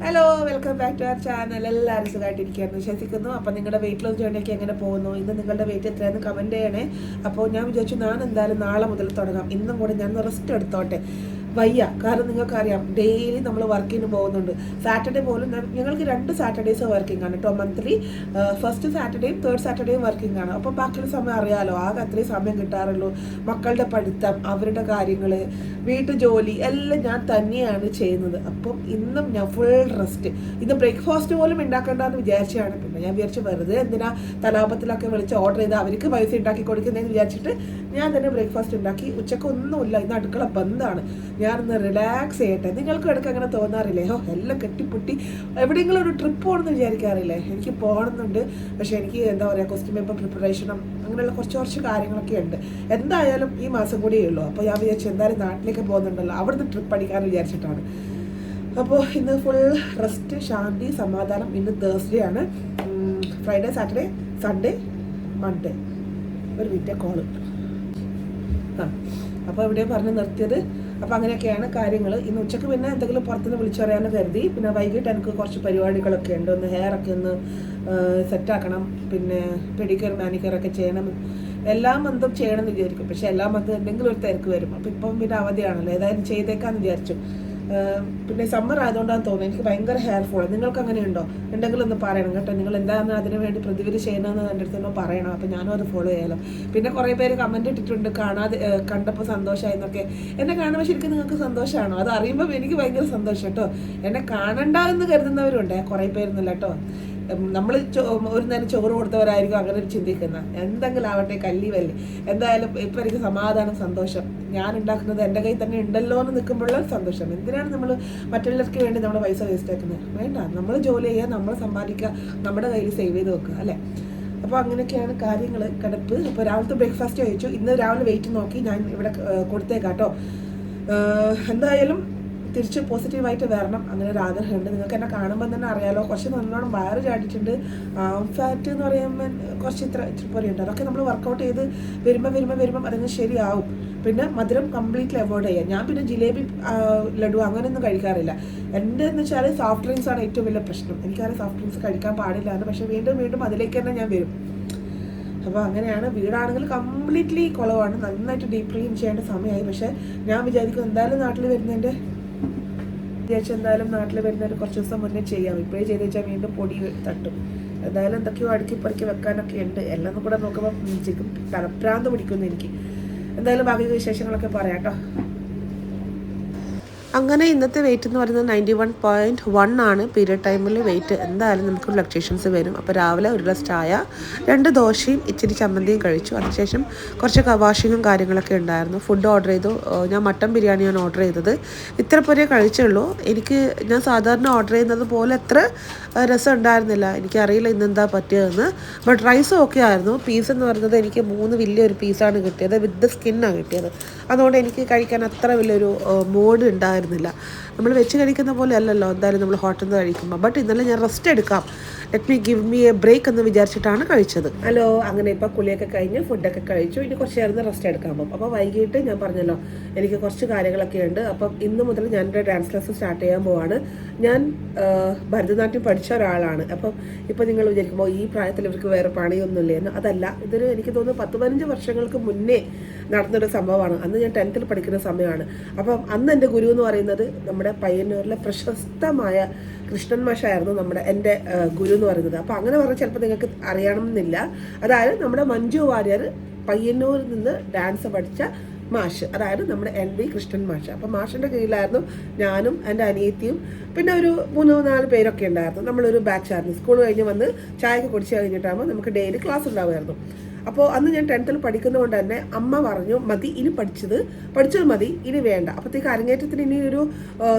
Hello, welcome back to our channel. എല്ലാവരും സുഖമായിട്ടിരിക്കുകയെന്ന് വിശ്വസിക്കുന്നു. അപ്പോൾ നിങ്ങളുടെ വെയിറ്റ് ലോസ് ജേർണിയൊക്കെ എങ്ങനെ പോകുന്നു? ഇന്ന് നിങ്ങളുടെ വെയിറ്റ് എത്രയാണെന്ന് കമൻറ്റ് ചെയ്യണേ. അപ്പോൾ ഞാൻ വിചാരിച്ചു ഞാൻ എന്തായാലും നാളെ മുതൽ തുടങ്ങാം. ഇന്നും കൂടെ ഞാൻ റെസ്റ്റ് എടുത്തോട്ടെ. വയ്യ, കാരണം നിങ്ങൾക്കറിയാം ഡെയിലി നമ്മൾ വർക്കിന് പോകുന്നുണ്ട്. സാറ്റർഡേ പോലും ഞങ്ങൾക്ക് 2 സാറ്റർഡേസ് വർക്കിംഗ് ആണ് കേട്ടോ. മന്ത്ലി ഫസ്റ്റ് സാറ്റർഡേയും 3rd സാറ്റർഡേയും വർക്കിംഗ് ആണ്. അപ്പോൾ ബാക്കിയുള്ള സമയം അറിയാമല്ലോ, ആകെ അത്രയും സമയം കിട്ടാറുള്ളൂ. മക്കളുടെ പഠിത്തം, അവരുടെ കാര്യങ്ങൾ, വീട്ടു ജോലി എല്ലാം ഞാൻ തന്നെയാണ് ചെയ്യുന്നത്. അപ്പം ഇന്നും ഞാൻ ഫുൾ റെസ്റ്റ്. ഇന്ന് ബ്രേക്ക്ഫാസ്റ്റ് പോലും ഉണ്ടാക്കേണ്ടെന്ന് വിചാരിച്ചാണ്. പിന്നെ ഞാൻ വിചാരിച്ചു വെറുതെ എന്തിനാ തലാപത്തിലൊക്കെ വിളിച്ച് ഓർഡർ ചെയ്ത് അവർക്ക് പൈസ ഉണ്ടാക്കി കൊടുക്കുന്നതെന്ന് വിചാരിച്ചിട്ട് ഞാൻ തന്നെ ബ്രേക്ക്ഫാസ്റ്റ് ഉണ്ടാക്കി. ഉച്ചക്ക് ഒന്നുമില്ല, ഇന്ന് അടുക്കള ബന്ധാണ്. ഞാനൊന്ന് റിലാക്സ് ചെയ്യട്ടെ. നിങ്ങൾക്ക് ഇടയ്ക്ക് അങ്ങനെ തോന്നാറില്ലേ? എല്ലാം കെട്ടിപ്പൊട്ടി എവിടെയെങ്കിലും ഒരു ട്രിപ്പ് പോകണമെന്ന് വിചാരിക്കാറില്ലേ? എനിക്ക് പോകണമെന്നുണ്ട്. പക്ഷേ എനിക്ക് എന്താ പറയുക, ക്വസ്റ്റ്യൻ പേപ്പർ പ്രിപ്പറേഷനും അങ്ങനെയുള്ള കുറച്ച് കാര്യങ്ങളൊക്കെ ഉണ്ട്. എന്തായാലും ഈ മാസം കൂടിയേ ഉള്ളൂ. അപ്പോൾ ഞാൻ വിചാരിച്ചു എന്തായാലും നാട്ടിലേക്ക് പോകുന്നുണ്ടല്ലോ, അവിടുന്ന് ട്രിപ്പ് അടിക്കാമെന്ന് വിചാരിച്ചിട്ടാണ്. അപ്പോൾ ഇന്ന് ഫുൾ റെസ്റ്റ്, ശാന്തി, സമാധാനം. ഇന്ന് തേഴ്സ്ഡേ ആണ്. ഫ്രൈഡേ, സാറ്റർഡേ, സൺഡേ, മൺഡേ ഒരു വീട്ടിലെ കോള്. അപ്പോൾ ഇവിടെ പറഞ്ഞ് നിർത്തിയത്. അപ്പോൾ അങ്ങനെയൊക്കെയാണ് കാര്യങ്ങൾ. ഇന്ന് ഉച്ചയ്ക്ക് പിന്നെ എന്തെങ്കിലും പുറത്തുനിന്ന് വിളിച്ചു പറയാമെന്ന് കരുതി. പിന്നെ വൈകിട്ട് എനിക്ക് കുറച്ച് പരിപാടികളൊക്കെ ഉണ്ട്. ഒന്ന് ഹെയറൊക്കെ ഒന്ന് സെറ്റാക്കണം, പിന്നെ പെഡിക്യൂർ മാനിക്യൂറൊക്കെ ചെയ്യണം. എല്ലാ മന്തും ചെയ്യണമെന്ന് വിചാരിക്കും. പക്ഷേ എല്ലാ മന്തും എന്തെങ്കിലും ഒരു തിരക്ക് വരും. അപ്പോൾ ഇപ്പം പിന്നെ അവധിയാണല്ലോ, ഏതായാലും ചെയ്തേക്കാമെന്ന് വിചാരിച്ചു. പിന്നെ സമ്മർ ആയതുകൊണ്ടാണ് തോന്നുന്നത് എനിക്ക് ഭയങ്കര ഹെയർ ഫോൾ. നിങ്ങൾക്ക് അങ്ങനെ ഉണ്ടോ? ഉണ്ടെങ്കിലും ഒന്ന് പറയണം കേട്ടോ. നിങ്ങൾ എന്താണ് അതിന് വേണ്ടി പ്രതിവിധി ചെയ്യണമെന്ന് എൻ്റെ അടുത്തൊന്ന് പറയണം. അപ്പോൾ ഞാനും അത് ഫോളോ ചെയ്യാലോ. പിന്നെ കുറേ പേര് കമൻറ്റ് ഇട്ടിട്ടുണ്ട്, കണ്ടപ്പോൾ സന്തോഷമായി എന്നൊക്കെ. എന്നെ കാണുമ്പോൾ ശരിക്കും നിങ്ങൾക്ക് സന്തോഷമാണോ? അത് അറിയുമ്പോൾ എനിക്ക് ഭയങ്കര സന്തോഷം കേട്ടോ. എന്നെ കാണണ്ട എന്ന് കരുതുന്നവരുണ്ട് കുറേ പേരൊന്നുമില്ല കേട്ടോ. നമ്മൾ ഒരു നേരം ചോറ് കൊടുത്തവരായിരിക്കും അങ്ങനെ ഒരു ചിന്തിക്കുന്ന. എന്തെങ്കിലും ആവട്ടെ, കല്ലി വല്ലി. എന്തായാലും ഇപ്പം എനിക്ക് സമാധാനം, സന്തോഷം. ഞാൻ ഉണ്ടാക്കുന്നത് എൻ്റെ കയ്യിൽ തന്നെ ഉണ്ടല്ലോ എന്ന് നിൽക്കുമ്പോഴുള്ള സന്തോഷം. എന്തിനാണ് നമ്മൾ മറ്റുള്ളവർക്ക് വേണ്ടി നമ്മൾ പൈസ വേസ്റ്റ് ആക്കുന്നത്? വേണ്ട, നമ്മൾ ജോലി ചെയ്യുക, നമ്മൾ സമ്പാദിക്കുക, നമ്മുടെ കയ്യിൽ സേവ് ചെയ്ത് വെക്കുക, അല്ലേ? അപ്പോൾ അങ്ങനെയൊക്കെയാണ് കാര്യങ്ങൾ, കിടപ്പ്. അപ്പോൾ രാവിലത്തെ ബ്രേക്ക്ഫാസ്റ്റ് കഴിച്ചു. ഇന്ന് രാവിലെ വെയിറ്റ് നോക്കി ഞാൻ ഇവിടെ കൊടുത്തേക്കാം കേട്ടോ. എന്തായാലും തിരിച്ച് പോസിറ്റീവായിട്ട് വരണം, അങ്ങനെ ഒരു ആഗ്രഹമുണ്ട്. നിങ്ങൾക്ക് എന്നെ കാണുമ്പോൾ തന്നെ അറിയാലോ, കുറച്ച് നല്ലോണം വയറ് ചാടിയിട്ടുണ്ട്. ഫാറ്റ് എന്ന് പറയുമ്പോൾ കുറച്ച് ഇത്ര പോലെയുണ്ട്. അതൊക്കെ നമ്മൾ വർക്കൗട്ട് ചെയ്ത് വരുമ്പം അതങ്ങ് ശരിയാവും. പിന്നെ മധുരം കംപ്ലീറ്റ്ലി അവോയ്ഡ് ചെയ്യുക. ഞാൻ പിന്നെ ജിലേബി, ലഡു അങ്ങനെയൊന്നും കഴിക്കാറില്ല. എൻ്റെ എന്ന് വെച്ചാൽ സോഫ്റ്റ് ഡ്രിങ്ക്സ് ആണ് ഏറ്റവും വലിയ പ്രശ്നം. എനിക്കറിയാം സോഫ്റ്റ് ഡ്രിങ്ക്സ് കഴിക്കാൻ പാടില്ല എന്ന്, പക്ഷേ വീണ്ടും അതിലേക്ക് തന്നെ ഞാൻ വരും. അപ്പോൾ അങ്ങനെയാണ്. വീടാണെങ്കിൽ കംപ്ലീറ്റ്ലി കുളമാണ്, നന്നായിട്ട് ഡീപ്പ് ക്ലീൻ ചെയ്യേണ്ട സമയമായി. പക്ഷേ ഞാൻ വിചാരിക്കും എന്തായാലും നാട്ടിൽ വരുന്നതിൻ്റെ എന്തായാലും നാട്ടിൽ വരുന്നതിന് കുറച്ച് ദിവസം മുന്നേ ചെയ്യാം. ഇപ്പോഴേ ചെയ്ത് വെച്ചാൽ വീണ്ടും പൊടി തട്ടും. എന്തായാലും എന്തൊക്കെയോ അടുക്കി പറക്കി വെക്കാനൊക്കെ ഉണ്ട്. എല്ലാം കൂടെ നോക്കുമ്പോൾ ശരിക്കും തലപ്രാന്ത് പിടിക്കുന്നു എനിക്ക്. എന്തായാലും ബാക്കി വിശേഷങ്ങളൊക്കെ പറയാം കേട്ടോ. അങ്ങനെ ഇന്നത്തെ വെയിറ്റ് എന്ന് പറയുന്നത് 91.1 ആണ്. പീരിയഡ് ടൈമിൽ വെയിറ്റ് എന്തായാലും നമുക്ക് ഫ്ലക്ച്വേഷൻസ് വരും. അപ്പോൾ രാവിലെ ഒരു ഗ്ലാസ് ചായ, 2 ദോശയും ഇച്ചിരി ചമ്മന്തിയും കഴിച്ചു. അതിനുശേഷം കുറച്ച് വാഷിങ്ങും കാര്യങ്ങളൊക്കെ ഉണ്ടായിരുന്നു. ഫുഡ് ഓർഡർ ചെയ്തു. ഞാൻ മട്ടൻ ബിരിയാണിയാണ് ഓർഡർ ചെയ്തത്. ഇത്ര പേരെ കഴിച്ചുള്ളൂ. ഞാൻ സാധാരണ ഓർഡർ ചെയ്യുന്നത് പോലെ അത്ര രസം ഉണ്ടായിരുന്നില്ല. എനിക്കറിയില്ല ഇന്നെന്താ പറ്റിയതെന്ന്. ബട്ട് റൈസ് ഓക്കെ ആയിരുന്നു. പീസ് എന്ന് പറയുന്നത് എനിക്ക് 3 വലിയൊരു പീസാണ് കിട്ടിയത്, വിത്ത് സ്കിന്നാണ് കിട്ടിയത്. അതുകൊണ്ട് എനിക്ക് കഴിക്കാൻ അത്ര വലിയൊരു മൂഡ് ഉണ്ടായിരുന്നില്ല. നമ്മൾ വെച്ച് കഴിക്കുന്ന പോലെ അല്ലല്ലോ എന്തായാലും നമ്മൾ ഹോട്ടലിൽ നിന്ന് കഴിക്കുമ്പോൾ. ബട്ട് ഇന്നലെ ഞാൻ റെസ്റ്റ് എടുക്കാം, let me give me a break എന്ന് വിചാരിച്ചിട്ടാണ് കഴിച്ചത്. ഹലോ, അങ്ങനെ ഇപ്പോൾ കുളിയൊക്കെ കഴിഞ്ഞ് ഫുഡൊക്കെ കഴിച്ചു. ഇനി കുറച്ച് നേരം റെസ്റ്റ് എടുക്കാൻ പോകും. അപ്പോൾ വൈകിട്ട് ഞാൻ പറഞ്ഞല്ലോ എനിക്ക് കുറച്ച് കാര്യങ്ങളൊക്കെ ഉണ്ട്. അപ്പം ഇന്ന് മുതൽ ഞാൻ എൻ്റെ ഡാൻസ് ക്ലാസ് സ്റ്റാർട്ട് ചെയ്യാൻ പോവാണ്. ഞാൻ ഭരതനാട്യം പഠിച്ച ഒരാളാണ്. അപ്പം ഇപ്പോൾ നിങ്ങൾ വിചാരിക്കുമ്പോൾ ഈ പ്രായത്തിൽ ഇവർക്ക് വേറെ പണിയൊന്നുമില്ലേ എന്ന്. അതല്ല, ഇതൊരു എനിക്ക് തോന്നുന്നു 10-15 വർഷങ്ങൾക്ക് മുന്നേ നടന്നൊരു സംഭവമാണ്. അന്ന് ഞാൻ 10th പഠിക്കുന്ന സമയമാണ്. അപ്പം അന്ന് എൻ്റെ ഗുരു എന്ന് പറയുന്നത് നമ്മുടെ പയ്യന്നൂരിലെ പ്രശസ്തമായ കൃഷ്ണൻ മാഷായിരുന്നു എൻ്റെ ഗുരു എന്ന് പറയുന്നത്. അപ്പോൾ അങ്ങനെ പറഞ്ഞാൽ ചിലപ്പോൾ നിങ്ങൾക്ക് അറിയണമെന്നില്ല. അതായത് നമ്മുടെ മഞ്ജു വാര്യർ പയ്യന്നൂരിൽ നിന്ന് ഡാൻസ് പഠിച്ച മാഷ്, അതായത് നമ്മുടെ NV കൃഷ്ണൻ മാഷ്. അപ്പോൾ മാഷിൻ്റെ കീഴിലായിരുന്നു ഞാനും എൻ്റെ അനിയത്തിയും പിന്നെ ഒരു 3-4 പേരൊക്കെ ഉണ്ടായിരുന്നു. നമ്മളൊരു ബാച്ചായിരുന്നു. സ്കൂൾ കഴിഞ്ഞ് വന്ന് ചായയൊക്കെ കുടിച്ച് കഴിഞ്ഞിട്ടാകുമ്പോൾ നമുക്ക് ഡെയിലി ക്ലാസ് ഉണ്ടാവുമായിരുന്നു. അപ്പോൾ അന്ന് ഞാൻ 10th പഠിക്കുന്നതുകൊണ്ട് തന്നെ അമ്മ പറഞ്ഞു, മതി ഇനി പഠിച്ചത് മതി, ഇനി വേണ്ട. അപ്പോഴത്തേക്ക് അരങ്ങേറ്റത്തിന് ഇനി ഒരു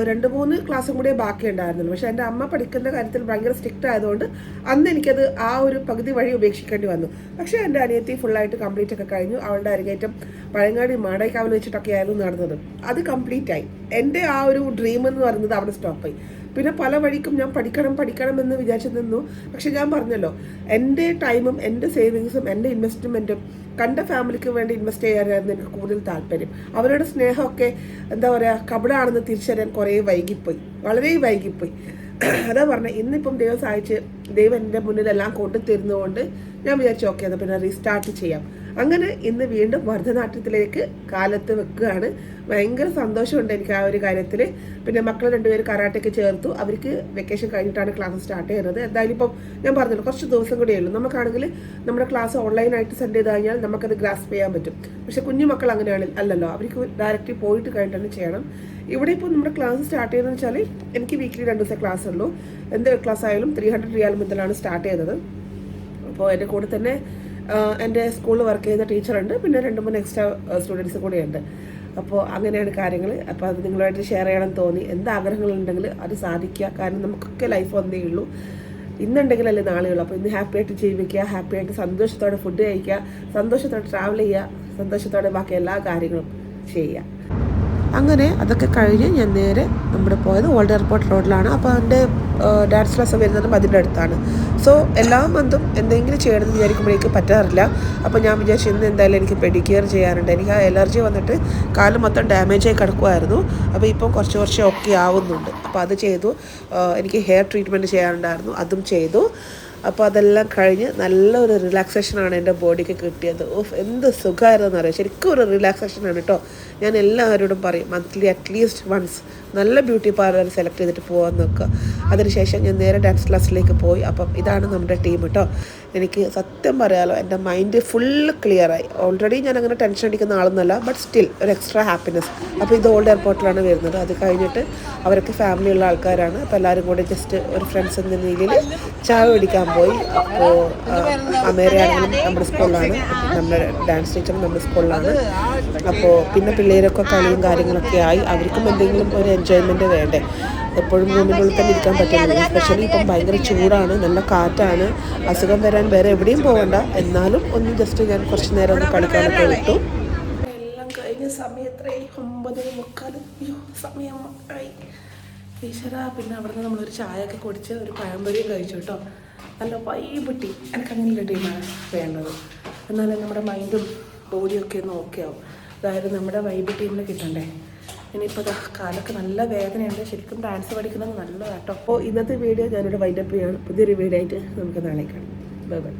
2-3 ക്ലാസ്സും കൂടെ ബാക്കി ഉണ്ടായിരുന്നുള്ളൂ. പക്ഷേ എൻ്റെ അമ്മ പഠിക്കുന്ന കാര്യത്തിൽ ഭയങ്കര സ്ട്രിക്റ്റ് ആയതുകൊണ്ട് അന്ന് എനിക്കത് ആ ഒരു പകുതി വഴി ഉപേക്ഷിക്കേണ്ടി വന്നു. പക്ഷേ എൻ്റെ അനിയത്തി ഫുള്ളായിട്ട് കംപ്ലീറ്റ് ഒക്കെ കഴിഞ്ഞു. അവളുടെ അരങ്ങേറ്റം പഴങ്ങാടി മാടൈക്കാവിൽ വെച്ചിട്ടൊക്കെ ആയിരുന്നു നടന്നത്. അത് കംപ്ലീറ്റ് ആയി. എൻ്റെ ആ ഒരു ഡ്രീം എന്ന് പറയുന്നത് അവിടെ സ്റ്റോപ്പായി. പിന്നെ പല വഴിക്കും ഞാൻ പഠിക്കണം എന്ന് വിചാരിച്ചു നിന്നു. പക്ഷെ ഞാൻ പറഞ്ഞല്ലോ, എൻ്റെ ടൈമും എൻ്റെ സേവിങ്സും എൻ്റെ ഇൻവെസ്റ്റ്മെൻറ്റും കണ്ട ഫാമിലിക്ക് വേണ്ടി ഇൻവെസ്റ്റ് ചെയ്യാനായിരുന്നു എനിക്ക് കൂടുതൽ താല്പര്യം. അവരുടെ സ്നേഹമൊക്കെ എന്താ പറയുക, കപടമാണെന്ന് തിരിച്ചറിയാൻ കുറേ വൈകിപ്പോയി, വളരെ വൈകിപ്പോയി. അതാ പറഞ്ഞത്, ഇന്നിപ്പം ദൈവം സഹായിച്ച് ദൈവം എൻ്റെ മുന്നിലെല്ലാം കൊണ്ടുതരുന്നതുകൊണ്ട് ഞാൻ വിചാരിച്ചു ഓക്കെ അത് പിന്നെ റീസ്റ്റാർട്ട് ചെയ്യാം. അങ്ങനെ ഇന്ന് വീണ്ടും ഭരതനാട്യത്തിലേക്ക് കാലത്ത് വെക്കുകയാണ്. ഭയങ്കര സന്തോഷമുണ്ട് എനിക്ക് ആ ഒരു കാര്യത്തിൽ. പിന്നെ മക്കൾ രണ്ടുപേരും കരാട്ടയ്ക്ക് ചേർത്തു. അവർക്ക് വെക്കേഷൻ കഴിഞ്ഞിട്ടാണ് ക്ലാസ് സ്റ്റാർട്ട് ചെയ്യുന്നത്. എന്തായാലും ഇപ്പം ഞാൻ പറഞ്ഞല്ലോ കുറച്ച് ദിവസം കൂടെ ഉള്ളൂ. നമുക്കാണെങ്കിൽ നമ്മുടെ ക്ലാസ് ഓൺലൈനായിട്ട് സെൻഡ് ചെയ്ത് കഴിഞ്ഞാൽ നമുക്കത് ഗ്രാസ്പ് ചെയ്യാൻ പറ്റും. പക്ഷേ കുഞ്ഞു മക്കൾ അങ്ങനെയാണ് അല്ലല്ലോ, അവർക്ക് ഡയറക്റ്റ് പോയിട്ട് കഴിഞ്ഞിട്ട് ചെയ്യണം. ഇവിടെ ഇപ്പോൾ നമ്മുടെ ക്ലാസ് സ്റ്റാർട്ട് ചെയ്യുന്നത് വെച്ചാൽ എനിക്ക് വീക്കിലി 2 ദിവസം ക്ലാസ് ഉള്ളൂ. എന്ത് ക്ലാസ് ആയാലും 300 റിയാൽ മുതലാണ് സ്റ്റാർട്ട് ചെയ്തത്. അപ്പോൾ എൻ്റെ കൂടെ തന്നെ എൻ്റെ സ്കൂളിൽ വർക്ക് ചെയ്യുന്ന ടീച്ചറുണ്ട്, പിന്നെ 2-3 എക്സ്ട്രാ സ്റ്റുഡൻസ് കൂടെയുണ്ട്. അപ്പോൾ അങ്ങനെയാണ് കാര്യങ്ങൾ. അപ്പോൾ അത് നിങ്ങളുമായിട്ട് ഷെയർ ചെയ്യണം തോന്നി. എന്ത് ആഗ്രഹങ്ങളുണ്ടെങ്കിൽ അത് സാധിക്കുക. കാരണം നമുക്കൊക്കെ ലൈഫ് ഒന്നേ ഉള്ളൂ, ഇന്നുണ്ടെങ്കിലല്ലേ നാളെ ഉള്ളൂ. അപ്പോൾ ഇന്ന് ഹാപ്പി ആയിട്ട് ജീവിക്കുക, ഹാപ്പി ആയിട്ട് സന്തോഷത്തോടെ ഫുഡ് കഴിക്കുക, സന്തോഷത്തോടെ ട്രാവൽ ചെയ്യുക, സന്തോഷത്തോടെ ബാക്കി എല്ലാ കാര്യങ്ങളും ചെയ്യുക. അങ്ങനെ അതൊക്കെ കഴിഞ്ഞ് ഞാൻ നേരെ നമ്മുടെ പോയത് ഓൾഡ് എയർപോർട്ട് റോഡിലാണ്. അപ്പോൾ എൻ്റെ ഡാൻസ് ക്ലാസ് വരുന്നതും അതിൻ്റെ അടുത്താണ്. സോ എല്ലാ മന്തും എന്തെങ്കിലും ചെയ്യണമെന്ന് വിചാരിക്കുമ്പോഴേക്ക് പറ്റാറില്ല. അപ്പോൾ ഞാൻ വിചാരിച്ചു ഇന്ന് എന്തായാലും എനിക്ക് പെഡിക്യൂർ ചെയ്യാറുണ്ട്. എനിക്ക് ആ എലർജി വന്നിട്ട് കാല് മൊത്തം ഡാമേജായി കിടക്കുമായിരുന്നു. അപ്പോൾ ഇപ്പം കുറച്ച് ഒക്കെ ആവുന്നുണ്ട്. അപ്പോൾ അത് ചെയ്തു. എനിക്ക് ഹെയർ ട്രീറ്റ്മെൻറ്റ് ചെയ്യാറുണ്ടായിരുന്നു, അതും ചെയ്തു. അപ്പോൾ അതെല്ലാം കഴിഞ്ഞ് നല്ലൊരു റിലാക്സേഷനാണ് എൻ്റെ ബോഡിക്ക് കിട്ടിയത്. എന്ത് സുഖമായിരുന്നെന്ന് അറിയാം. ശരിക്കും ഒരു റിലാക്സേഷനാണ് കേട്ടോ. ഞാൻ എല്ലാവരോടും പറയും മന്ത്ലി അറ്റ്ലീസ്റ്റ് വൺസ് നല്ല ബ്യൂട്ടി പാർലർ സെലക്ട് ചെയ്തിട്ട് പോകാൻ നോക്കുക. അതിനുശേഷം ഞാൻ നേരെ ഡാൻസ് ക്ലാസ്സിലേക്ക് പോയി. അപ്പം ഇതാണ് നമ്മുടെ ടീം കേട്ടോ. എനിക്ക് സത്യം പറയാലോ എൻ്റെ മൈൻഡ് ഫുള്ള് ക്ലിയറായി. ഓൾറെഡി ഞാൻ അങ്ങനെ ടെൻഷൻ അടിക്കുന്ന ആളൊന്നുമല്ല, ബട്ട് സ്റ്റിൽ ഒരു എക്സ്ട്രാ ഹാപ്പിനെസ്. അപ്പോൾ ഇത് ഓൾഡ് എയർപോർട്ടിലാണ് വരുന്നത്. അത് കഴിഞ്ഞിട്ട് അവരൊക്കെ ഫാമിലിയുള്ള ആൾക്കാരാണ്. അപ്പോൾ എല്ലാവരും കൂടെ ജസ്റ്റ് ഒരു ഫ്രണ്ട്സ് എന്ന രീതിയിൽ ചായ കുടിക്കാൻ പോയി. അപ്പോൾ അമേരയാണെങ്കിലും നമ്മുടെ സ്കൂളിലാണ്, നമ്മുടെ ഡാൻസ് ടീച്ചറും നമ്മുടെ സ്കൂളിലാണ്. അപ്പോൾ പിന്നെ പിള്ളേരൊക്കെ കളിയും കാര്യങ്ങളൊക്കെ ആയി. അവർക്കും എന്തെങ്കിലും ഒരു എൻജോയ്മെൻറ്റ് വേണ്ടേ. എപ്പോഴും റൂമിൻ്റെ ഉള്ളിൽ തന്നെ ഇരിക്കാൻ പറ്റുന്നില്ല. എസ്പെഷ്യലി ഇപ്പം ഭയങ്കര ചൂടാണ്, നല്ല കാറ്റാണ്. അസുഖം വരാൻ വേറെ എവിടെയും പോകണ്ട. എന്നാലും ഒന്ന് ജസ്റ്റ് ഞാൻ കുറച്ച് നേരം ഒന്ന് കളിക്കാനൊക്കെ വിട്ടു. എല്ലാം കഴിഞ്ഞ സമയത്രയും 9:45. സമയം ആയി ഈശ്വര. പിന്നെ അവിടുന്ന് നമ്മളൊരു ചായയൊക്കെ കുടിച്ച് ഒരു പഴംപൊരിയും കഴിച്ചു കേട്ടോ. നല്ല വൈബ് ടീം. എനിക്ക് അങ്ങനെയുള്ള ടീമാണ് വേണ്ടത്. എന്നാലും നമ്മുടെ മൈൻഡും ബോഡിയൊക്കെ ഒന്ന് ഓക്കെ ആവും. അതായത് നമ്മുടെ വൈബ് ടീമിൽ കിട്ടണ്ടേ. ഇനിയിപ്പോൾ കാലൊക്കെ നല്ല വേദനയുണ്ട്. ശരിക്കും ഡാൻസ് പഠിക്കുന്നത് നല്ലതാണ് കേട്ടോ. അപ്പോൾ ഇന്നത്തെ വീഡിയോ ഞാനിവിടെ വൈൻഡപ്പ് ചെയ്യാണ്. പുതിയൊരു വീഡിയോ ആയിട്ട് നമുക്ക് നാളെ കാണാം. Bye bye.